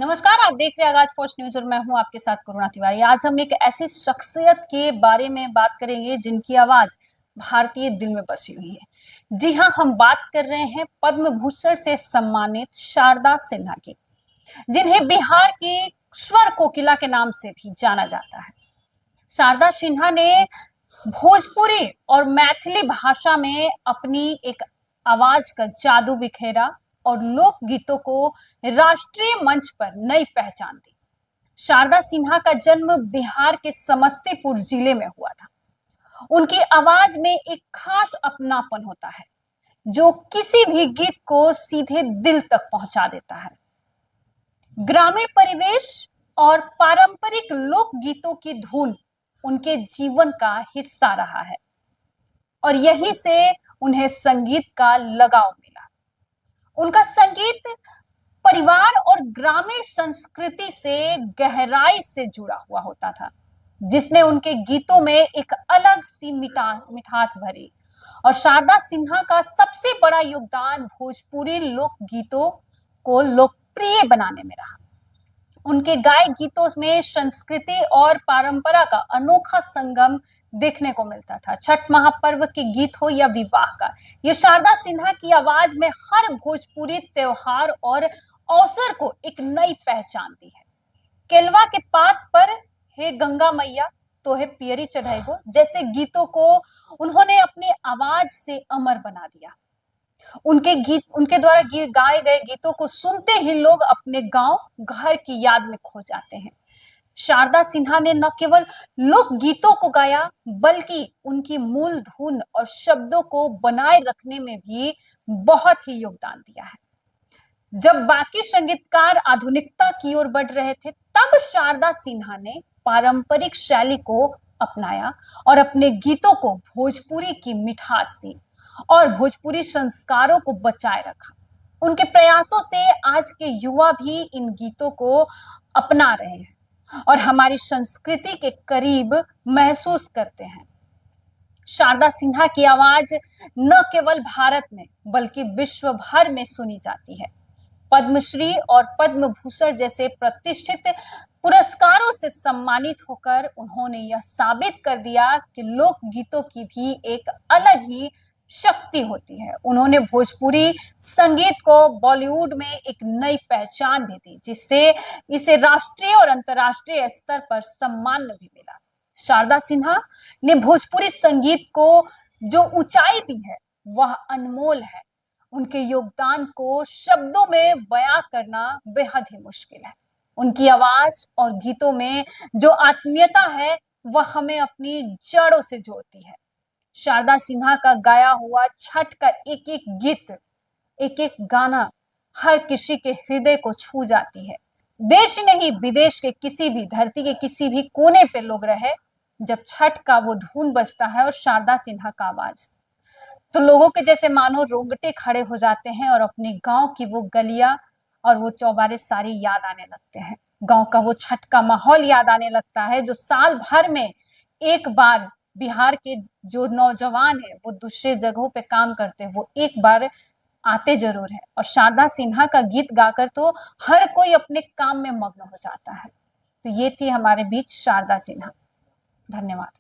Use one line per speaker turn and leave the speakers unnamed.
नमस्कार, आप देख रहे हैं आगाज पोस्ट न्यूज और मैं हूं आपके साथ करुणा तिवारी। आज हम एक ऐसी शख्सियत के बारे में बात करेंगे जिनकी आवाज भारतीय दिल में बसी हुई है। जी हां, हम बात कर रहे हैं पद्म भूषण से सम्मानित शारदा सिन्हा की, जिन्हें बिहार की स्वर कोकिला के नाम से भी जाना जाता है। शारदा सिन्हा ने भोजपुरी और मैथिली भाषा में अपनी एक आवाज का जादू बिखेरा और लोक गीतों को राष्ट्रीय मंच पर नई पहचान दी। शारदा सिन्हा का जन्म बिहार के समस्तीपुर जिले में हुआ था। उनकी आवाज में एक खास अपनापन होता है जो किसी भी गीत को सीधे दिल तक पहुंचा देता है। ग्रामीण परिवेश और पारंपरिक लोक गीतों की धुन उनके जीवन का हिस्सा रहा है और यहीं से उन्हें संगीत का लगाव मिला। उनका संगीत परिवार और ग्रामीण संस्कृति से गहराई से जुड़ा हुआ होता था, जिसने उनके गीतों में एक अलग सी मिठास भरी। और शारदा सिन्हा का सबसे बड़ा योगदान भोजपुरी लोक गीतों को लोकप्रिय बनाने में रहा। उनके गाए गीतों में संस्कृति और परंपरा का अनोखा संगम देखने को मिलता था। छठ महापर्व के गीत हो या विवाह का, ये शारदा सिन्हा की आवाज में हर भोजपुरी त्योहार और अवसर को एक नई पहचान दी है। केलवा के पात पर हे गंगा मैया तो है पियरी चढ़ाइबो जैसे गीतों को उन्होंने अपनी आवाज से अमर बना दिया। उनके द्वारा गाए गए गीतों को सुनते ही लोग अपने गांव घर की याद में खो जाते हैं। शारदा सिन्हा ने न केवल लोक गीतों को गाया बल्कि उनकी मूल धुन और शब्दों को बनाए रखने में भी बहुत ही योगदान दिया है। जब बाकी संगीतकार आधुनिकता की ओर बढ़ रहे थे, तब शारदा सिन्हा ने पारंपरिक शैली को अपनाया और अपने गीतों को भोजपुरी की मिठास दी और भोजपुरी संस्कारों को बचाए रखा। उनके प्रयासों से आज के युवा भी इन गीतों को अपना रहे हैं और हमारी संस्कृति के करीब महसूस करते हैं। शारदा सिन्हा की आवाज न केवल भारत में बल्कि विश्व भर में सुनी जाती है। पद्मश्री और पद्म भूषण जैसे प्रतिष्ठित पुरस्कारों से सम्मानित होकर उन्होंने यह साबित कर दिया कि लोक गीतों की भी एक अलग ही शक्ति होती है। उन्होंने भोजपुरी संगीत को बॉलीवुड में एक नई पहचान भी दी, जिससे इसे राष्ट्रीय और अंतर्राष्ट्रीय स्तर पर सम्मान भी मिला। शारदा सिन्हा ने भोजपुरी संगीत को जो ऊंचाई दी है वह अनमोल है। उनके योगदान को शब्दों में बयां करना बेहद ही मुश्किल है। उनकी आवाज और गीतों में जो आत्मीयता है वह हमें अपनी जड़ों से जोड़ती है। शारदा सिन्हा का गाया हुआ छठ का एक एक गीत, एक एक गाना हर किसी के हृदय को छू जाती है। देश नहीं विदेश के किसी भी धरती के किसी भी कोने पे लोग रहे, जब छठ का वो धुन बजता है और शारदा सिन्हा का आवाज, तो लोगों के जैसे मानो रोंगटे खड़े हो जाते हैं और अपने गांव की वो गलियां और वो चौबारे सारी याद आने लगते हैं। गांव का वो छठ का माहौल याद आने लगता है जो साल भर में एक बार बिहार के जो नौजवान है वो दूसरे जगहों पे काम करते हैं, वो एक बार आते जरूर है। और शारदा सिन्हा का गीत गाकर तो हर कोई अपने काम में मग्न हो जाता है। तो ये थी हमारे बीच शारदा सिन्हा। धन्यवाद।